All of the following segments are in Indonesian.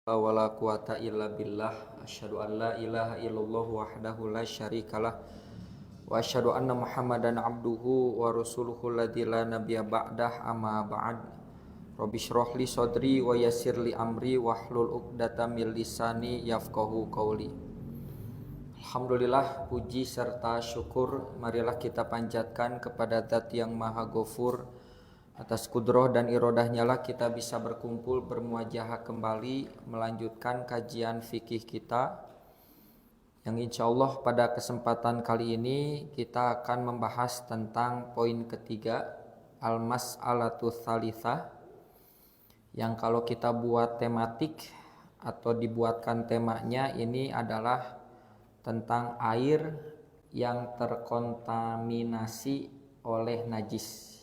Wala quwata illa billah. Asyhadu an la ilaha illallah wahdahu la syarikalah wa asyhadu anna Muhammadan abduhu wa rasuluhu alladzi la nabiyya ba'dah, amma ba'd. Rabbi shrah li sadri wa yassir li amri wahlul 'uqdatam min lisani yafqahu qawli. Alhamdulillah, puji serta syukur marilah kita panjatkan kepada Zat yang Maha Ghafur. Atas kudroh dan irodahnya lah kita bisa berkumpul bermuajahah kembali melanjutkan kajian fikih kita, yang insya Allah pada kesempatan kali ini kita akan membahas tentang poin ketiga, al-mas'alatu tsalitsah, yang kalau kita buat tematik atau dibuatkan temanya ini adalah tentang air yang terkontaminasi oleh najis.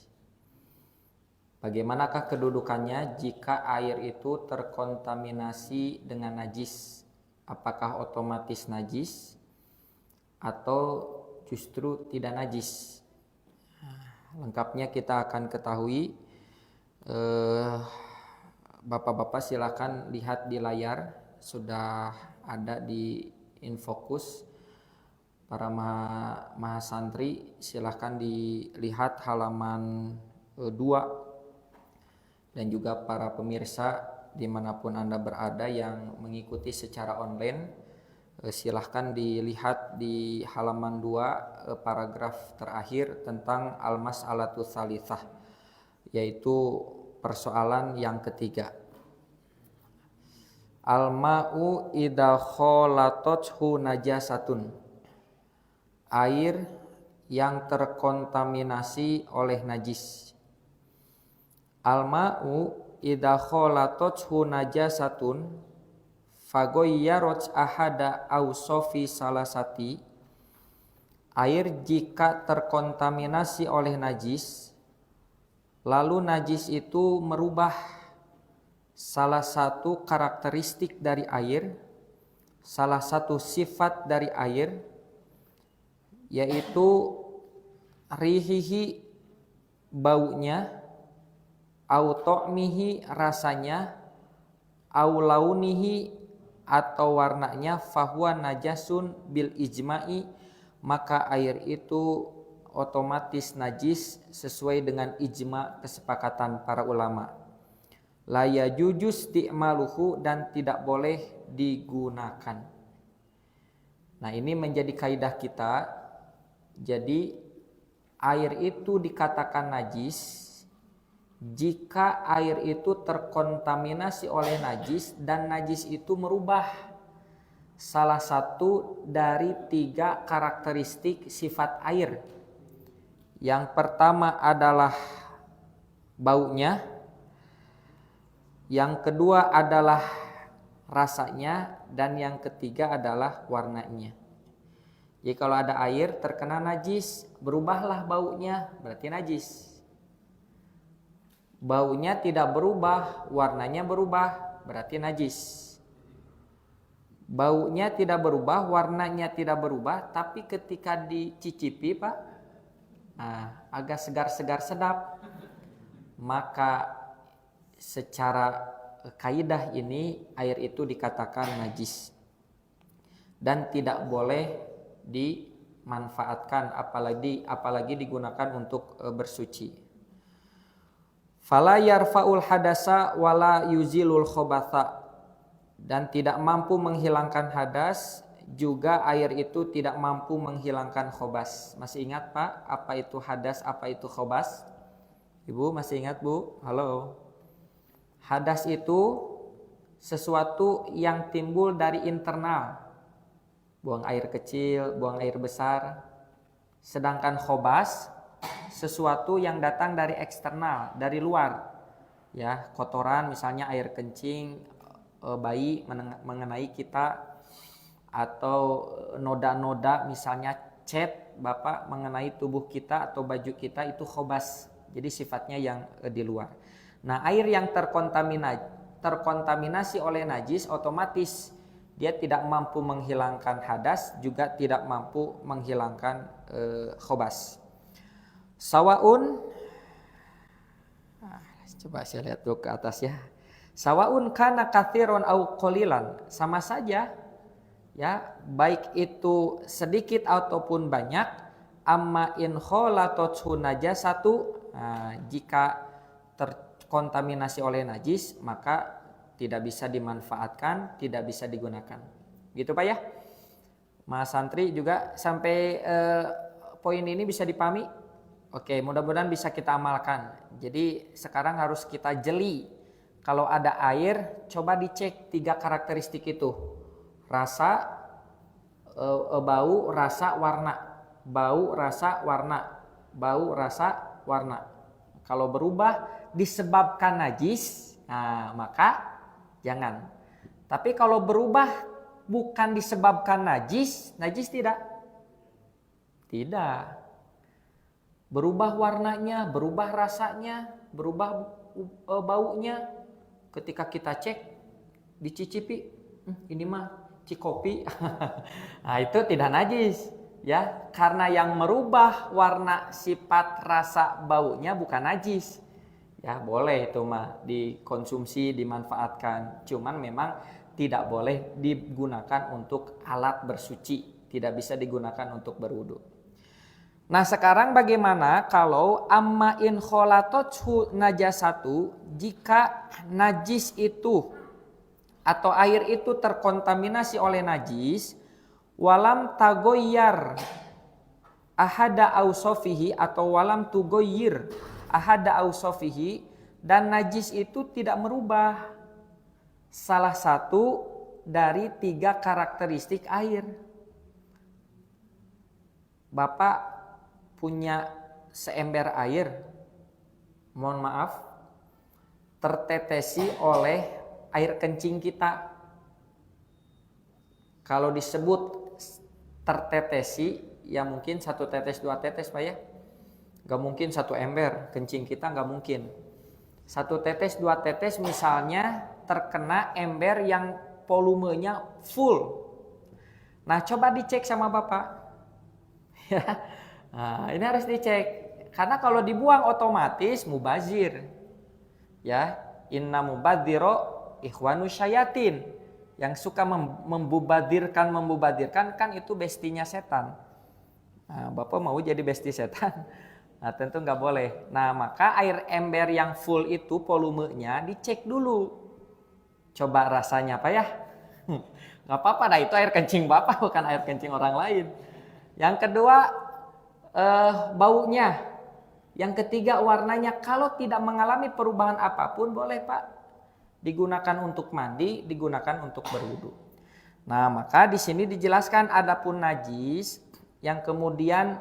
Bagaimanakah kedudukannya jika air itu terkontaminasi dengan najis? Apakah otomatis najis atau justru tidak najis? Lengkapnya kita akan ketahui. Bapak-bapak silakan lihat di layar, sudah ada di infocus. Para mahasantri silakan dilihat halaman 2. Dan juga para pemirsa dimanapun Anda berada yang mengikuti secara online, silahkan dilihat di halaman 2 paragraf terakhir tentang al-mas'alatu tsalitsah, yaitu persoalan yang ketiga. Al-ma'u idza khalatathu najasatun, air yang terkontaminasi oleh najis. Al-ma'u idza khalatathu najasatun faghayyarat ahada awsafi salasati, air jika terkontaminasi oleh najis lalu najis itu merubah salah satu karakteristik dari air, salah satu sifat dari air, yaitu rihihi, baunya, au ta'mihi, rasanya, au launihi, atau warnanya, fahuwa najasun bil ijma'i, maka air itu otomatis najis sesuai dengan ijma' kesepakatan para ulama. La yajuzu isti'maluhu, dan tidak boleh digunakan. Nah, ini menjadi kaidah kita. Jadi air itu dikatakan najis jika air itu terkontaminasi oleh najis dan najis itu merubah salah satu dari 3 karakteristik sifat air. Yang pertama adalah baunya, yang kedua adalah rasanya, dan yang ketiga adalah warnanya. Jadi kalau ada air terkena najis, berubahlah baunya, berarti najis. Baunya tidak berubah, warnanya berubah, berarti najis. Baunya tidak berubah, warnanya tidak berubah, tapi ketika dicicipi, Pak, agak segar-segar sedap, maka secara kaidah ini air itu dikatakan najis dan tidak boleh dimanfaatkan, apalagi digunakan untuk bersuci. Fala yarfa'ul hadasa wala yuzilul khobatha, dan tidak mampu menghilangkan hadas, juga air itu tidak mampu menghilangkan khobas. Masih ingat Pak, apa itu hadas, apa itu khobas? Ibu masih ingat Bu? Halo. Hadas itu sesuatu yang timbul dari internal, buang air kecil, buang air besar. Sedangkan khobas sesuatu yang datang dari eksternal, dari luar, ya, kotoran, misalnya air kencing bayi mengenai kita, atau noda-noda, misalnya cat Bapak mengenai tubuh kita atau baju kita, itu khobas, jadi sifatnya yang di luar. Nah, air yang terkontaminasi oleh najis otomatis dia tidak mampu menghilangkan hadas, juga tidak mampu menghilangkan khobas. Sawaun, coba saya lihat dulu ke atas ya. Sawaun kana katsiron au qalilan, sama saja ya, baik itu sedikit ataupun banyak. Amma in khalatathu najasatu, jika terkontaminasi oleh najis maka tidak bisa dimanfaatkan, tidak bisa digunakan. Gitu Pak ya. Mas santri juga sampai poin ini bisa dipahami? Oke, mudah-mudahan bisa kita amalkan. Jadi sekarang harus kita jeli. Kalau ada air, coba dicek 3 karakteristik itu. Rasa, bau, rasa, warna. Bau, rasa, warna. Bau, rasa, warna. Kalau berubah disebabkan najis, nah maka jangan. Tapi kalau berubah bukan disebabkan najis, najis tidak? Tidak. Berubah warnanya, berubah rasanya, berubah baunya. Ketika kita cek, dicicipi, ini mah cikopi. Nah, itu tidak najis, ya, karena yang merubah warna, sifat, rasa, baunya bukan najis. Ya, boleh itu mah dikonsumsi, dimanfaatkan. Cuman memang tidak boleh digunakan untuk alat bersuci, tidak bisa digunakan untuk berwudu. Nah, sekarang bagaimana kalau amma in khalatathu najasatu, jika najis itu atau air itu terkontaminasi oleh najis, walam tagoyyar ahada ausofihi atau walam tugoyyir ahada ausofihi, dan najis itu tidak merubah salah satu dari 3 karakteristik air. Bapak punya seember air, mohon maaf, tertetesi oleh air kencing kita. Kalau disebut tertetesi, ya mungkin 1 tetes 2 tetes Pak ya. Gak mungkin 1 ember kencing kita, gak mungkin. 1 tetes 2 tetes misalnya terkena ember yang volumenya full. Nah, coba dicek sama Bapak. Ya. Nah, ini harus dicek. Karena kalau dibuang otomatis mubazir. Ya, inna mubadziro ikhwanu syayatin. Yang suka membubadirkan kan itu bestinya setan. Nah, Bapak mau jadi besti setan? Nah, tentu nggak boleh. Nah, maka air ember yang full itu volumenya dicek dulu. Coba rasanya Pak ya. Nggak apa-apa, nah itu air kencing Bapak, bukan air kencing orang lain. Yang kedua, baunya. Yang ketiga, warnanya. Kalau tidak mengalami perubahan apapun, boleh Pak digunakan untuk mandi, digunakan untuk berwudu. Nah, maka di sini dijelaskan adapun najis yang kemudian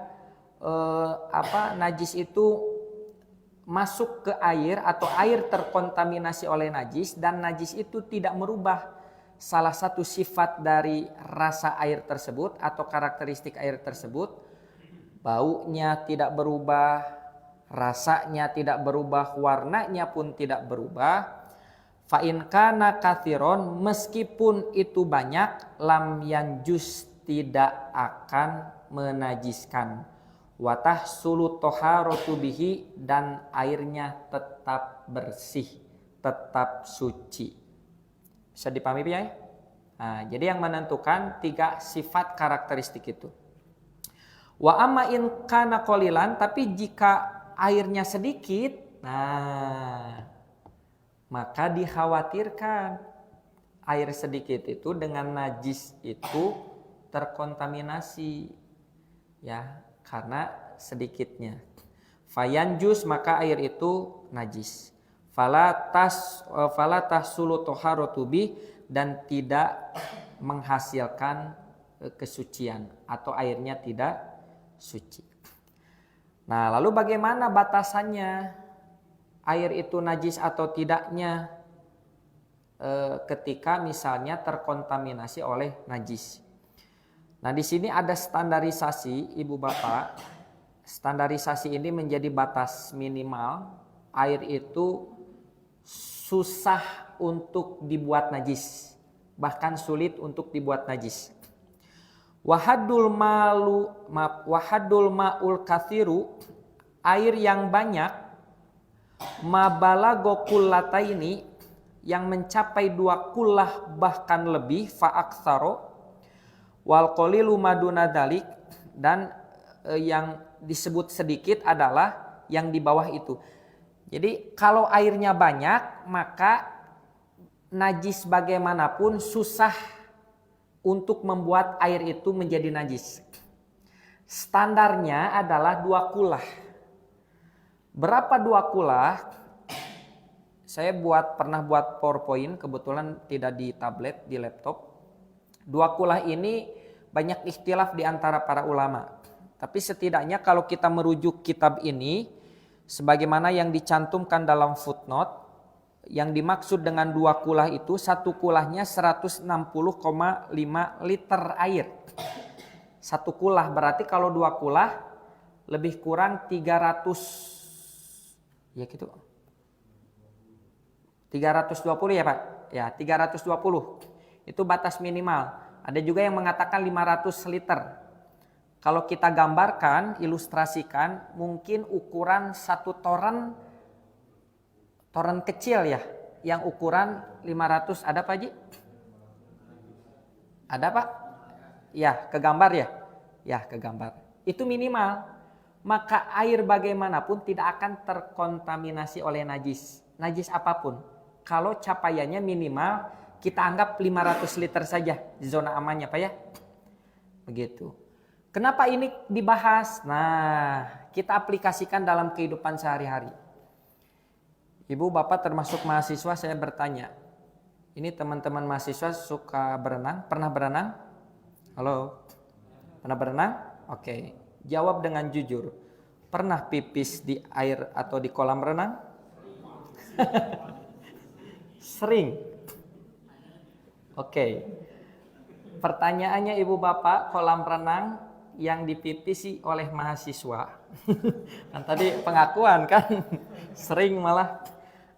najis itu masuk ke air atau air terkontaminasi oleh najis, dan najis itu tidak merubah salah satu sifat dari rasa air tersebut atau karakteristik air tersebut. Baunya tidak berubah, rasanya tidak berubah, warnanya pun tidak berubah. Fa in kana katsiron, meskipun itu banyak, lam yanjus, tidak akan menajiskan. Wa tahsulu taharatu bihi, dan airnya tetap bersih, tetap suci. Bisa dipahami ya? Nah, jadi yang menentukan 3 sifat karakteristik itu. Wa amma in kana qalilan, tapi jika airnya sedikit, nah maka dikhawatirkan air sedikit itu dengan najis itu terkontaminasi, ya, karena sedikitnya. Fayanjus, maka air itu najis. Fala tahsulu taharatu bi, dan tidak menghasilkan kesucian atau airnya tidak suci. Nah, lalu bagaimana batasannya air itu najis atau tidaknya ketika misalnya terkontaminasi oleh najis? Nah, di sini ada standarisasi, Ibu Bapak. Standarisasi ini menjadi batas minimal. Air itu susah untuk dibuat najis, bahkan sulit untuk dibuat najis. Wahadul ma'ul kathiru, air yang banyak, mabalago kullataini, yang mencapai 2 kullah bahkan lebih fa'aktsaro wal qalilu maduna dalik, dan yang disebut sedikit adalah yang di bawah itu. Jadi kalau airnya banyak maka najis bagaimanapun susah untuk membuat air itu menjadi najis. Standarnya adalah 2 kullah. Berapa 2 kullah? Saya pernah buat PowerPoint, kebetulan tidak di tablet, di laptop. 2 kullah ini banyak ikhtilaf di antara para ulama. Tapi setidaknya kalau kita merujuk kitab ini, sebagaimana yang dicantumkan dalam footnote, yang dimaksud dengan 2 kullah itu, 1 kullahnya 160,5 liter air. 1 kullah berarti kalau 2 kullah lebih kurang 300, ya gitu. 320 ya Pak? Ya 320. Itu batas minimal. Ada juga yang mengatakan 500 liter. Kalau kita gambarkan, ilustrasikan, mungkin ukuran 1 toren kecil ya, yang ukuran 500, ada Pak Ji? Ada Pak? Ya, kegambar ya? Ya, kegambar. Itu minimal. Maka air bagaimanapun tidak akan terkontaminasi oleh najis. Najis apapun. Kalau capaiannya minimal, kita anggap 500 liter saja zona amannya Pak ya. Begitu. Kenapa ini dibahas? Nah, kita aplikasikan dalam kehidupan sehari-hari. Ibu, Bapak termasuk mahasiswa, saya bertanya. Ini teman-teman mahasiswa suka berenang? Pernah berenang? Halo? Pernah berenang? Oke. Jawab dengan jujur. Pernah pipis di air atau di kolam renang? Sering. Oke. Pertanyaannya Ibu Bapak, kolam renang yang dipipisi oleh mahasiswa. Kan tadi pengakuan kan? Sering malah.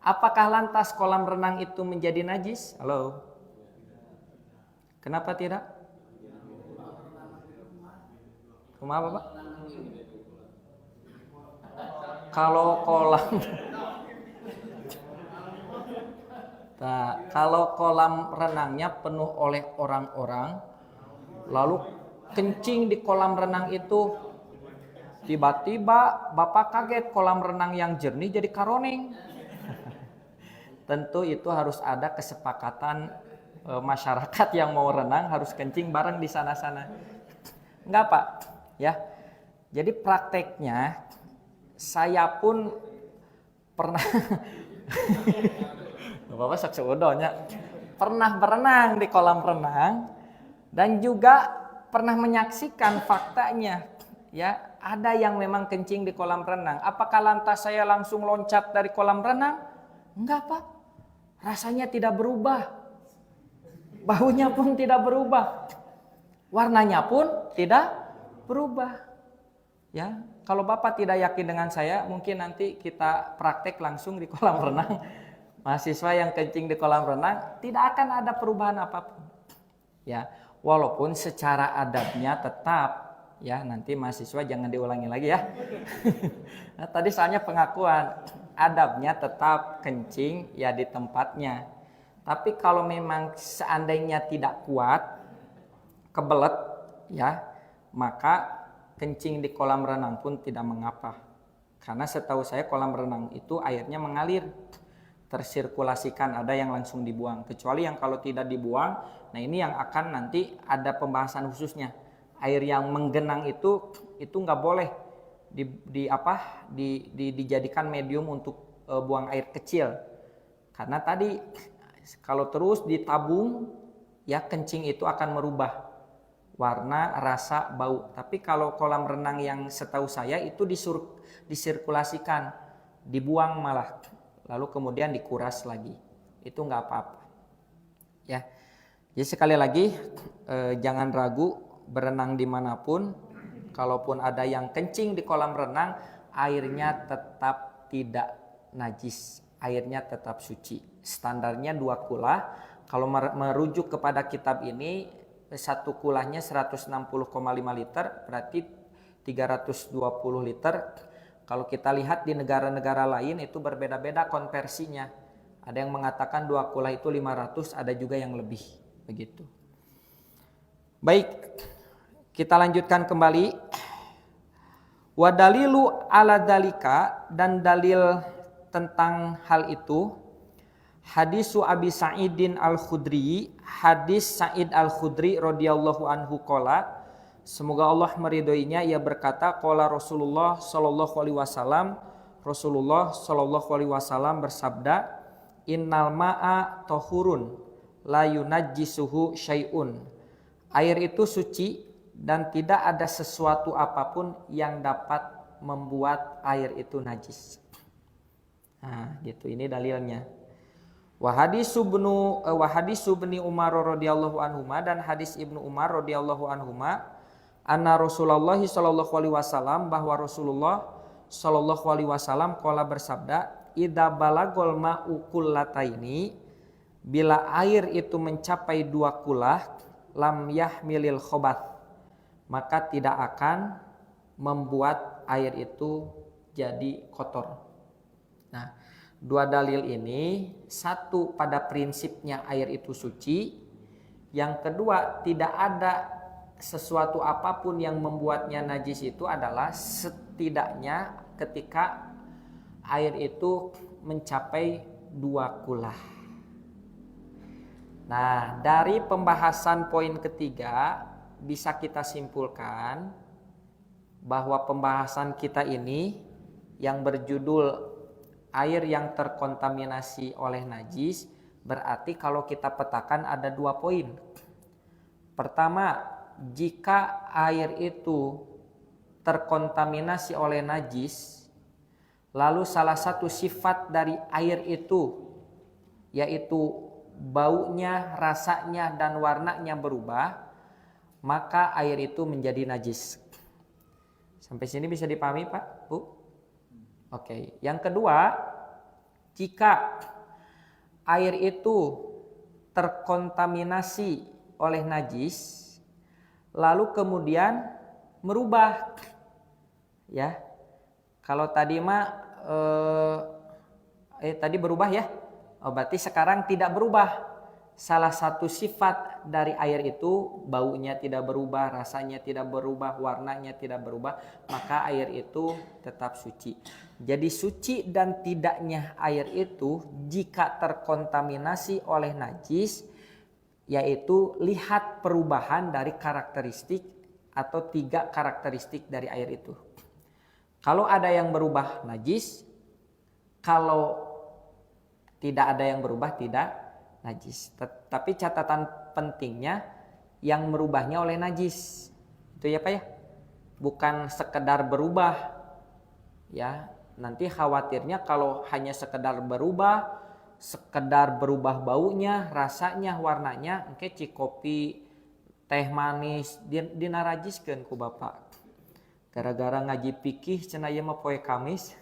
Apakah lantas kolam renang itu menjadi najis? Halo? Kenapa tidak? Kenapa Pak? Kalau kolam renangnya penuh oleh orang-orang, lalu kencing di kolam renang itu, tiba-tiba Bapak kaget kolam renang yang jernih jadi karoning. Tentu itu harus ada kesepakatan masyarakat yang mau renang harus kencing bareng di sana-sana. Enggak Pak, ya. Jadi prakteknya saya pun pernah Bapak sok seudonya pernah berenang di kolam renang dan juga pernah menyaksikan faktanya, ya, ada yang memang kencing di kolam renang. Apakah lantas saya langsung loncat dari kolam renang? Enggak Pak, rasanya tidak berubah, baunya pun tidak berubah, warnanya pun tidak berubah. Ya, kalau Bapak tidak yakin dengan saya, mungkin nanti kita praktek langsung di kolam renang. Mahasiswa yang kencing di kolam renang tidak akan ada perubahan apapun. Ya, walaupun secara adabnya tetap, ya, nanti mahasiswa jangan diulangi lagi ya. Nah, tadi soalnya pengakuan, adabnya tetap kencing ya di tempatnya. Tapi kalau memang seandainya tidak kuat, kebelet, ya, maka kencing di kolam renang pun tidak mengapa. Karena setahu saya kolam renang itu airnya mengalir, tersirkulasikan, ada yang langsung dibuang. Kecuali yang kalau tidak dibuang, nah ini yang akan nanti ada pembahasan khususnya. Air yang menggenang itu nggak boleh dijadikan medium untuk buang air kecil. Karena tadi kalau terus ditabung, ya kencing itu akan merubah warna, rasa, bau. Tapi kalau kolam renang yang setahu saya itu disirkulasikan, dibuang malah, lalu kemudian dikuras lagi. Itu nggak apa-apa. Ya, jadi sekali lagi jangan ragu berenang dimanapun. Kalaupun ada yang kencing di kolam renang, airnya tetap tidak najis, airnya tetap suci. Standarnya 2 kullah. Kalau merujuk kepada kitab ini, 1 kullahnya 160,5 liter, berarti 320 liter. Kalau kita lihat di negara-negara lain itu berbeda-beda konversinya. Ada yang mengatakan 2 kulah itu 500, ada juga yang lebih begitu. Baik, kita lanjutkan kembali. Wa dalilu ala dalika, dan dalil tentang hal itu hadisu Abi Sa'idin Al-Khudri, hadis Sa'id Al-Khudri radhiyallahu anhu qala, semoga Allah meridhoinya, ia berkata, qala Rasulullah sallallahu alaihi wasallam, Rasulullah sallallahu alaihi wasallam bersabda, innal ma'a tahurun la yunajjisuhu syai'un. Air itu suci dan tidak ada sesuatu apapun yang dapat membuat air itu najis. Nah, gitu, ini dalilnya. Wa hadisu ibni Umar radhiyallahu anhuma, dan hadis Ibnu Umar radhiyallahu anhuma, anna Rasulullah sallallahu alaihi wasallam, bahwa Rasulullah sallallahu alaihi wasallam qala bersabda, idza balagol ma'u kullataini, bila air itu mencapai 2 kulah, lam yahmilil khobath, maka tidak akan membuat air itu jadi kotor. Nah, 2 dalil ini, satu pada prinsipnya air itu suci, yang kedua tidak ada sesuatu apapun yang membuatnya najis, itu adalah setidaknya ketika air itu mencapai 2 kulah. Nah, dari pembahasan poin ketiga bisa kita simpulkan bahwa pembahasan kita ini yang berjudul air yang terkontaminasi oleh najis, berarti kalau kita petakan ada 2 poin. Pertama, jika air itu terkontaminasi oleh najis, lalu salah satu sifat dari air itu yaitu baunya, rasanya, dan warnanya berubah, maka air itu menjadi najis. Sampai sini bisa dipahami Pak, Bu? Oke. Yang kedua, jika air itu terkontaminasi oleh najis, lalu kemudian merubah, ya. Kalau tadi mah tadi berubah ya. Oh, berarti sekarang tidak berubah. Salah satu sifat dari air itu, baunya tidak berubah, rasanya tidak berubah, warnanya tidak berubah, maka air itu tetap suci. Jadi suci dan tidaknya air itu jika terkontaminasi oleh najis, yaitu lihat perubahan dari karakteristik atau 3 karakteristik dari air itu. Kalau ada yang berubah najis, kalau tidak ada yang berubah tidak najis. Tapi catatan pentingnya yang merubahnya oleh najis. Itu ya Pak ya. Bukan sekedar berubah. Ya, nanti khawatirnya kalau hanya sekedar berubah, sekedar berubah baunya, rasanya, warnanya, engke kopi, teh manis dinarajiskeun ku Bapak. Gara-gara ngaji fikih cenah ieu mah poe Kamis.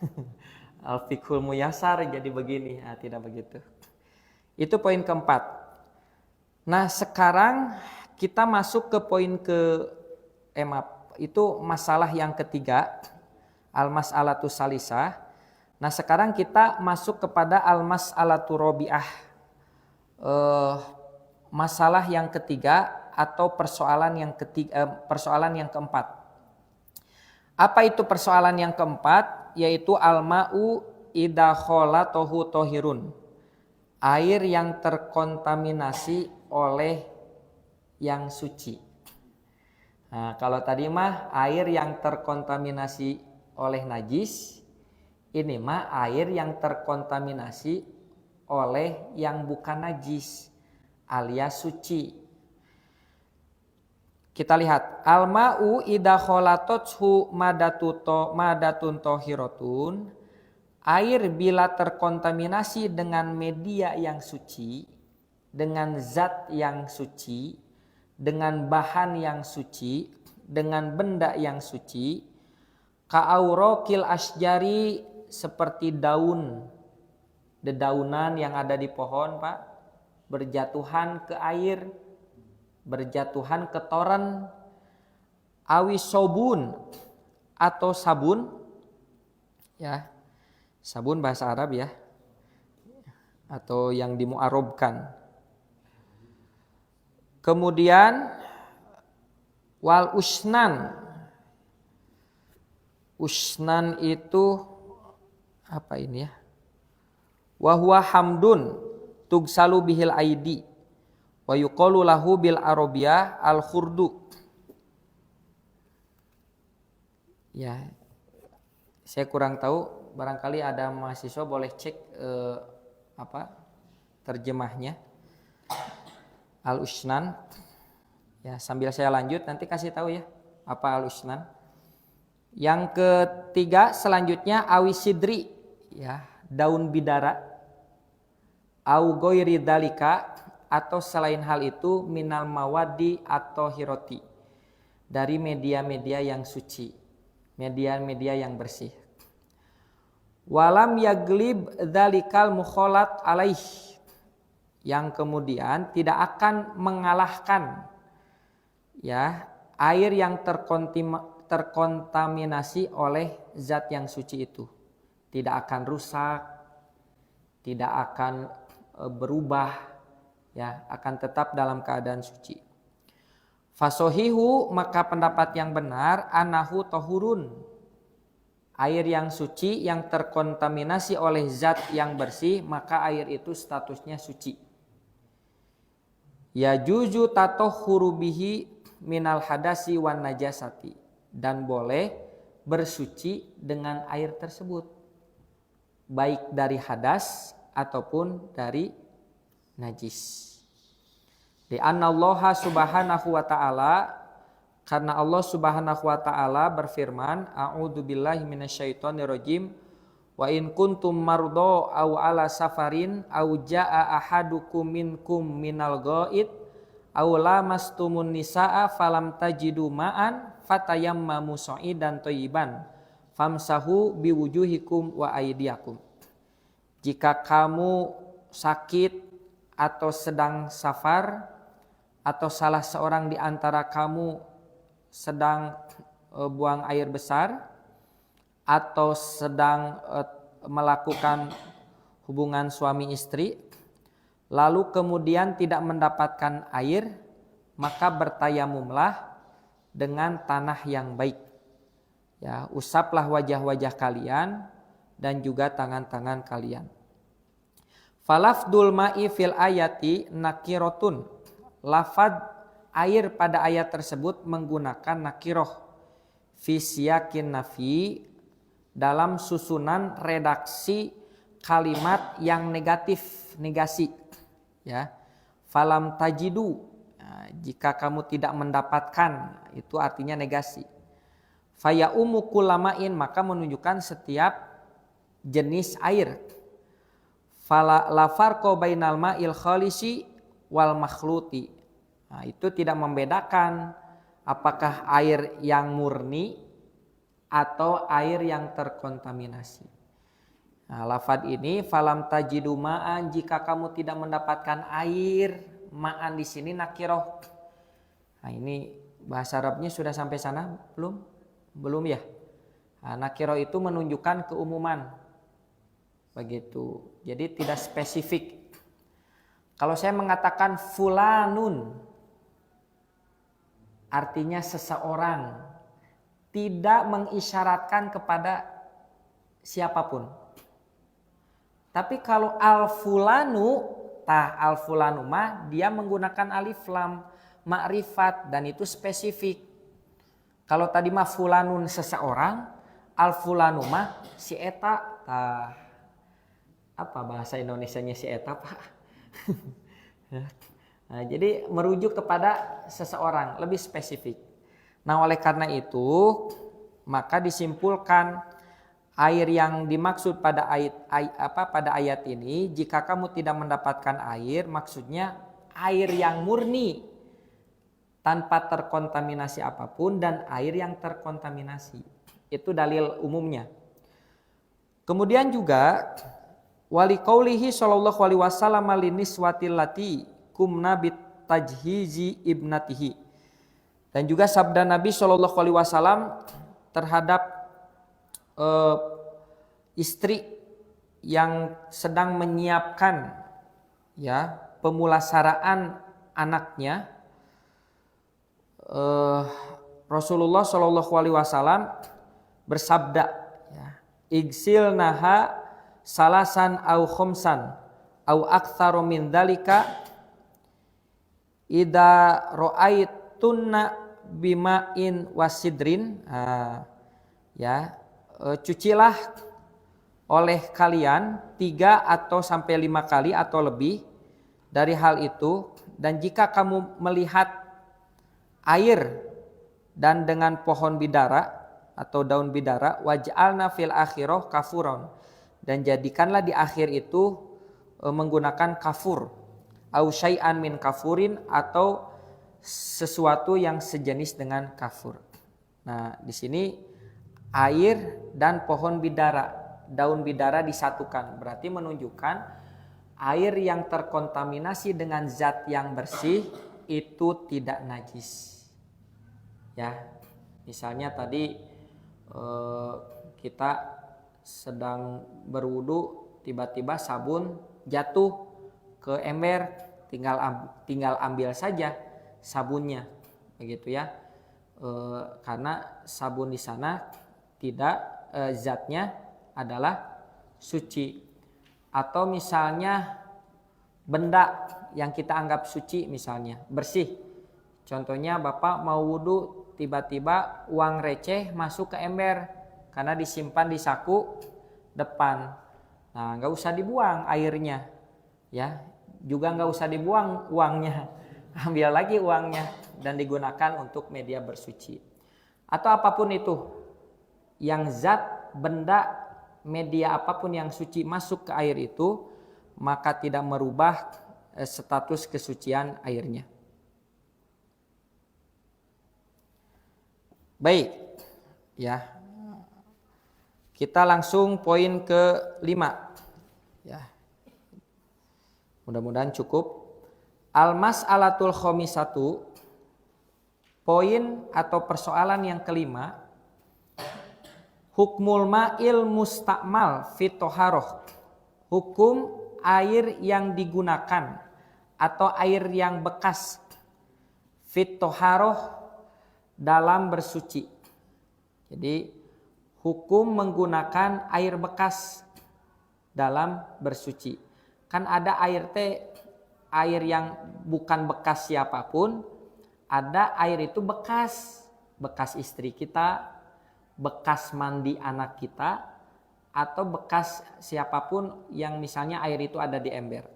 Al-fiqhul muyasar jadi begini. Nah, tidak begitu. Itu poin keempat. Nah, sekarang kita masuk ke poin itu masalah yang ketiga, al-mas'alatu salisah. Nah, sekarang kita masuk kepada al-mas'alatu rabi'ah. Masalah yang ketiga atau persoalan yang keempat. Apa itu persoalan yang keempat? Yaitu al-ma'u idza khalatahu tahirun. Air yang terkontaminasi oleh yang suci. Nah, kalau tadi mah air yang terkontaminasi oleh najis, ini mah air yang terkontaminasi oleh yang bukan najis alias suci. Kita lihat, al-ma'u idza khalatathu madatun tahiratun. Air bila terkontaminasi dengan media yang suci, dengan zat yang suci, dengan bahan yang suci, dengan benda yang suci, ka'auraqil asjari, seperti dedaunan yang ada di pohon Pak, berjatuhan ke air, berjatuhan ke toren, awis sobun atau sabun, ya, sabun bahasa Arab ya, atau yang dimu'arobkan. Kemudian wal usnan. Usnan itu apa ini ya? Wa huwa hamdun tugsalu bihil aidi wa yuqalu lahu bil arabiyah al khurdu. Ya, saya kurang tahu, barangkali ada mahasiswa boleh cek terjemahnya al-usnan. Ya, sambil saya lanjut nanti kasih tahu ya apa al-usnan. Yang ketiga selanjutnya awisidri, ya, daun bidara, au ghairi dzalika, atau selain hal itu, minal mawadi atau hiroti, dari media-media yang suci, media-media yang bersih. Walam yaglib dzalikal mukhalat alaih, yang kemudian tidak akan mengalahkan, ya, air yang terkontaminasi oleh zat yang suci itu. Tidak akan rusak, tidak akan berubah, ya, akan tetap dalam keadaan suci. Fasohihu, maka pendapat yang benar, anahu tohurun, air yang suci yang terkontaminasi oleh zat yang bersih, maka air itu statusnya suci. Ya juzu tatohuru bihi minal hadasi wan najasati, dan boleh bersuci dengan air tersebut, baik dari hadas ataupun dari najis. Di annallaha subhanahu wa ta'ala, karena Allah subhanahu wa ta'ala berfirman, a'udzubillahi minasyaitonirrajim, wa in kuntum mardo aw ala safarin aw jaa ahadukum minkum minal ghaid aw lamastumun nisaa falam tajidu ma'an fatayammamu sa'idan thayyiban famsahu biwujuhikum wa aydiyakum. Jika kamu sakit atau sedang safar, atau salah seorang di antara kamu sedang buang air besar, atau sedang melakukan hubungan suami istri, lalu kemudian tidak mendapatkan air, maka bertayamumlah dengan tanah yang baik. Ya, usaplah wajah-wajah kalian dan juga tangan-tangan kalian. Falafdul ma'i fil ayati nakirotun. Lafad air pada ayat tersebut menggunakan nakiroh fi siyakin nafi, dalam susunan redaksi kalimat yang negatif, negasi, ya. Falam tajidu, nah, jika kamu tidak mendapatkan, itu artinya negasi. Faya umu kulamain, maka menunjukkan setiap jenis air. Fala lafarqo bainal ma'il khalisi wal makhluti. Nah, itu tidak membedakan apakah air yang murni atau air yang terkontaminasi. Nah, lafad ini falam tajidu ma'an, jika kamu tidak mendapatkan air, ma'an di sini nakiroh. Nah, ini bahasa Arabnya sudah sampai sana belum? Belum ya. Nah, nakiroh itu menunjukkan keumuman. Begitu. Jadi tidak spesifik. Kalau saya mengatakan fulanun, artinya seseorang, tidak mengisyaratkan kepada siapapun. Tapi kalau al-fulanu, al-fulanu mah dia menggunakan alif lam ma'rifat, dan itu spesifik. Kalau tadi mah fulanun seseorang, al-fulanu mah si eta, apa bahasa Indonesianya si eta, Pak? Nah, jadi merujuk kepada seseorang, lebih spesifik. Nah, oleh karena itu maka disimpulkan air yang dimaksud pada ayat ini, jika kamu tidak mendapatkan air, maksudnya air yang murni tanpa terkontaminasi apapun dan air yang terkontaminasi. Itu dalil umumnya. Kemudian juga wali qaulihi sallallahu alaihi wasallam liniswatil lati kumna bit tajhizi ibnatihi. Dan juga sabda Nabi sallallahu alaihi wasallam terhadap istri yang sedang menyiapkan ya, pemulasaraan anaknya, Rasulullah Shallallahu Alaihi Wasallam bersabda, ya, igsil naha salasan au khomsan au aktsaru min dzalika ida ro'aitunna bima'in wasidrin. Ya, cucilah oleh kalian 3 atau sampai 5 kali atau lebih dari hal itu, dan jika kamu melihat air dan dengan pohon bidara atau daun bidara, waj'alna fil akhirah kafuron, dan jadikanlah di akhir itu menggunakan kafur, au syai'an min kafurin, atau sesuatu yang sejenis dengan kafur. Nah, di sini air dan pohon bidara, daun bidara disatukan, berarti menunjukkan air yang terkontaminasi dengan zat yang bersih itu tidak najis. Ya, misalnya tadi kita sedang berwudu, tiba-tiba sabun jatuh ke ember, tinggal ambil saja sabunnya, begitu ya. Karena sabun di sana tidak zatnya adalah suci. Atau misalnya benda yang kita anggap suci, misalnya bersih. Contohnya Bapak mau wudu, tiba-tiba uang receh masuk ke ember karena disimpan di saku depan. Nah, nggak usah dibuang airnya, ya. Juga nggak usah dibuang uangnya, ambil lagi uangnya dan digunakan untuk media bersuci. Atau apapun itu, yang zat, benda, media apapun yang suci masuk ke air itu, maka tidak merubah status kesucian airnya. Baik, ya. Kita langsung poin ke-5. Ya. Mudah-mudahan cukup. Al-mas'alatul khomisatu, poin atau persoalan yang kelima, hukmul ma'il mustakmal fit toharoh, hukum air yang digunakan atau air yang bekas fit toharoh, dalam bersuci. Jadi hukum menggunakan air bekas dalam bersuci. Kan ada air yang bukan bekas siapapun, ada air itu bekas istri kita, bekas mandi anak kita, atau bekas siapapun yang misalnya air itu ada di ember.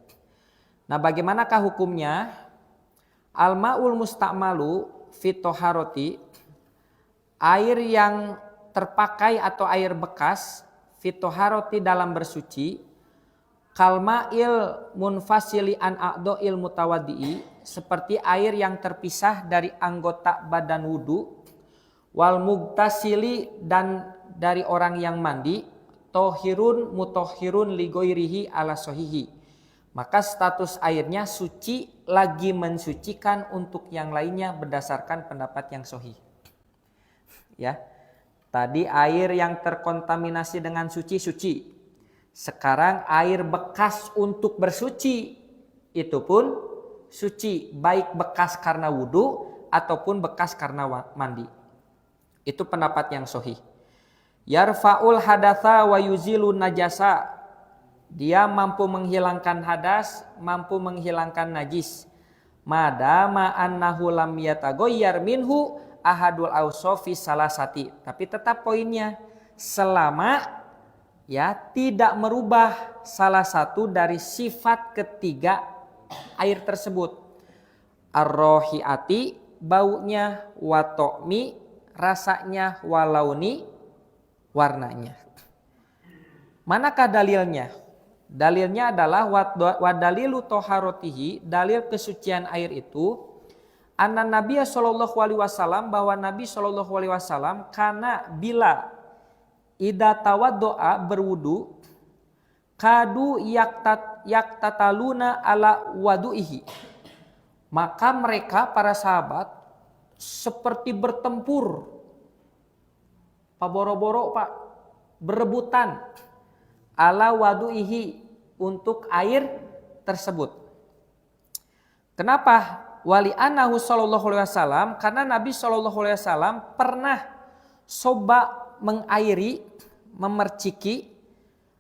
Nah, bagaimanakah hukumnya? Al-ma'ul mustakmalu fit toharoti, air yang terpakai atau air bekas fit toharoti dalam bersuci, kalma'il munfasili an a'do'il mutawaddi'i, seperti air yang terpisah dari anggota badan wudu, wal mugtasili, dan dari orang yang mandi, tohirun mutohirun ligoirihi ala sohihi, maka status airnya suci lagi mensucikan untuk yang lainnya berdasarkan pendapat yang sahih. Ya. Tadi air yang terkontaminasi dengan suci. Sekarang air bekas untuk bersuci itu pun suci, baik bekas karena wudu ataupun bekas karena mandi. Itu pendapat yang sahih. Yarfa'ul hadatsa wa yuzilun najasa, dia mampu menghilangkan hadas, mampu menghilangkan najis. Madama annahu lam yataghayyar minhu ahadul ausofi salasati. Tapi tetap poinnya, selama ya tidak merubah salah satu dari sifat ketiga air tersebut. Ar-rohiati, baunya, wa to'mi, rasanya, walauni, warnanya. Manakah dalilnya? Dalilnya adalah wadalilu toharotihi, dalil kesucian air itu, anna Nabiya sallallahu alaihi wasallam, bahwa Nabi sallallahu alaihi wasallam karena bila ida tawaddoa, berwudu, kadu yaktataluna ala wadu'ihi, maka mereka para sahabat seperti bertempur, Pak boro-boro Pak, berebutan ala wadu'ihi, untuk air tersebut. Kenapa? Wali anahu sallallahu alaihi wasallam, karena Nabi sallallahu alaihi wasallam pernah coba mengairi, memerciki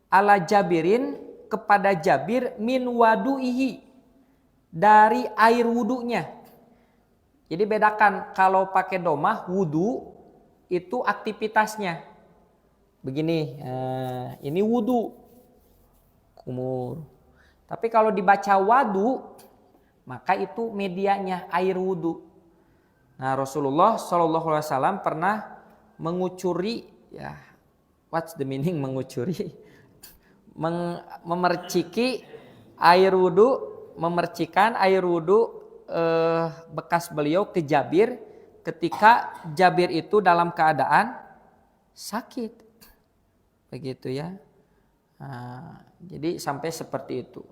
ala Jabirin kepada Jabir min wadu'ihi, dari air wudunya. Jadi bedakan, kalau pakai domah wudu itu aktivitasnya. Begini, ini wudu kumur. Tapi kalau dibaca wadu, maka itu medianya air wudu. Nah, Rasulullah Shallallahu Alaihi Wasallam pernah mengucuri, ya, what's the meaning mengucuri? Memerciki air wudu, memercikan air wudu bekas beliau ke Jabir ketika Jabir itu dalam keadaan sakit, begitu ya. Nah, jadi sampai seperti itu.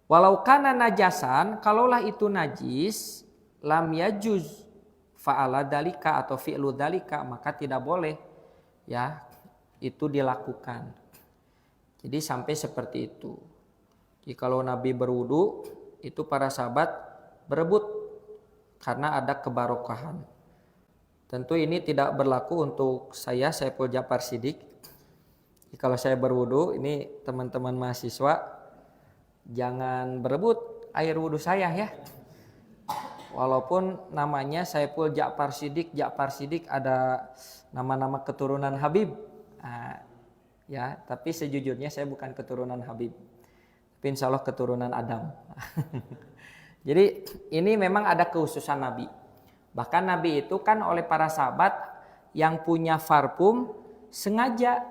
Walau kana najasan, kalaulah itu najis, lam yajuz fa'ala dalika atau fi'lu dalika, maka tidak boleh ya itu dilakukan. Jadi sampai seperti itu. Jadi kalau Nabi berwudu, itu para sahabat berebut karena ada kebarokahan. Tentu ini tidak berlaku untuk saya Saiful Djafar Shiddiq. Jadi kalau saya berwudu, ini teman-teman mahasiswa jangan berebut air wudu saya ya. Walaupun namanya Saiful Djafar Shiddiq ada nama-nama keturunan Habib. Nah, ya, tapi sejujurnya saya bukan keturunan Habib. Tapi insya Allah keturunan Adam. Jadi ini memang ada kekhususan Nabi. Bahkan Nabi itu kan oleh para sahabat yang punya parfum, sengaja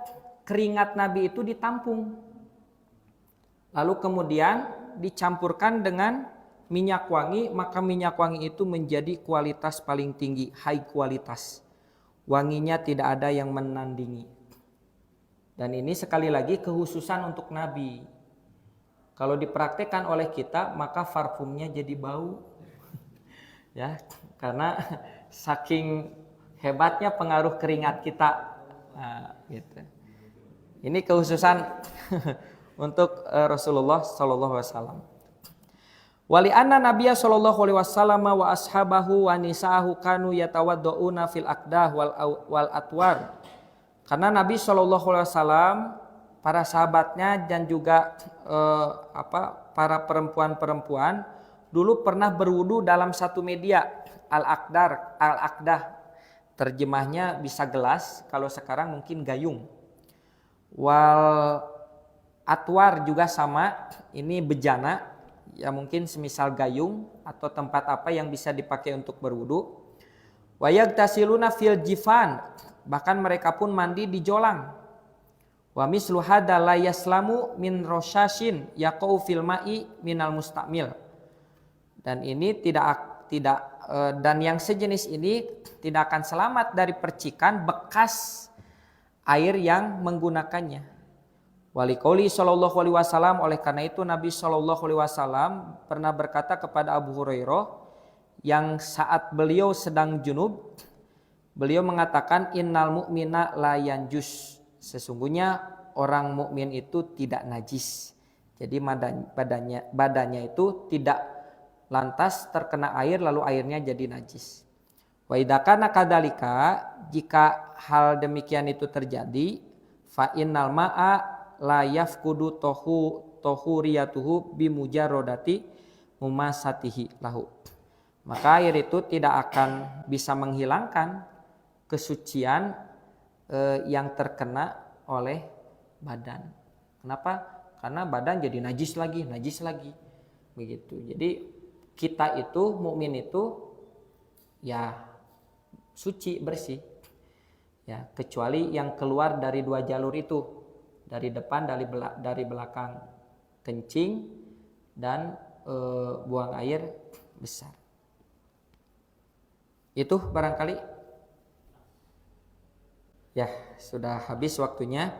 keringat Nabi itu ditampung. Lalu kemudian dicampurkan dengan minyak wangi, maka minyak wangi itu menjadi kualitas paling tinggi, high kualitas. Wanginya tidak ada yang menandingi. Dan ini sekali lagi kekhususan untuk Nabi. Kalau dipraktekkan oleh kita, maka parfumnya jadi bau. Ya, karena saking hebatnya pengaruh keringat kita. Nah, gitu. Ini kekhususan untuk Rasulullah sallallahu alaihi wasallam. Wali anna Nabiyya sallallahu alaihi wasallam wa ashabahu wa nisa'ahu kanu yatawaddauna fil aqdah wal atwar. Karena Nabi sallallahu alaihi wasallam, para sahabatnya dan juga para perempuan-perempuan dulu pernah berwudu dalam satu media, al-aqdah. Terjemahnya bisa gelas, kalau sekarang mungkin gayung. Wal atwar juga sama, ini bejana, ya mungkin semisal gayung atau tempat apa yang bisa dipakai untuk berwudu. Wa yagtasiluna fil jifan, bahkan mereka pun mandi di jolang. Wa mislu hada la yaslamu min rosyashin yaqau fil ma'i minal mustamil. Dan ini tidak dan yang sejenis ini tidak akan selamat dari percikan bekas air yang menggunakannya. Walikauli sallallahu alaihi wasallam, oleh karena itu Nabi sallallahu alaihi wasallam pernah berkata kepada Abu Hurairah yang saat beliau sedang junub, beliau mengatakan innal mu'mina la yanjus, sesungguhnya orang mukmin itu tidak najis. Jadi badannya itu tidak lantas terkena air lalu airnya jadi najis. Wa idza kana kadzalika, jika hal demikian itu terjadi, fa innal ma'a la yafkudu tohuriyatuhu bimujarrodati mumasatihi lahu. Maka air itu tidak akan bisa menghilangkan kesucian yang terkena oleh badan. Kenapa? Karena badan jadi najis lagi. Begitu. Jadi kita itu, mukmin itu ya suci, bersih. Ya, kecuali yang keluar dari dua jalur itu. Dari depan, dari belakang, kencing dan buang air besar. Itu barangkali ya sudah habis waktunya.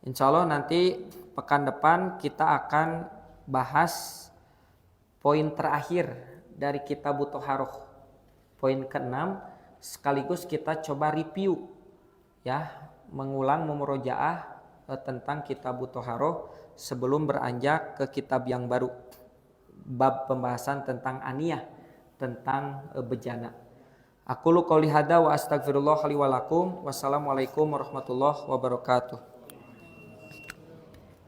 Insya Allah nanti pekan depan kita akan bahas poin terakhir dari kitab Thaharah, poin ke-6, sekaligus kita coba review ya, mengulang memurojaah tentang kitab Thaharah sebelum beranjak ke kitab yang baru. bab pembahasan tentang aniyah, tentang bejana. Aqulu qouli hadza wa astaghfirullah li wa lakum. Wassalamualaikum warahmatullahi wabarakatuh.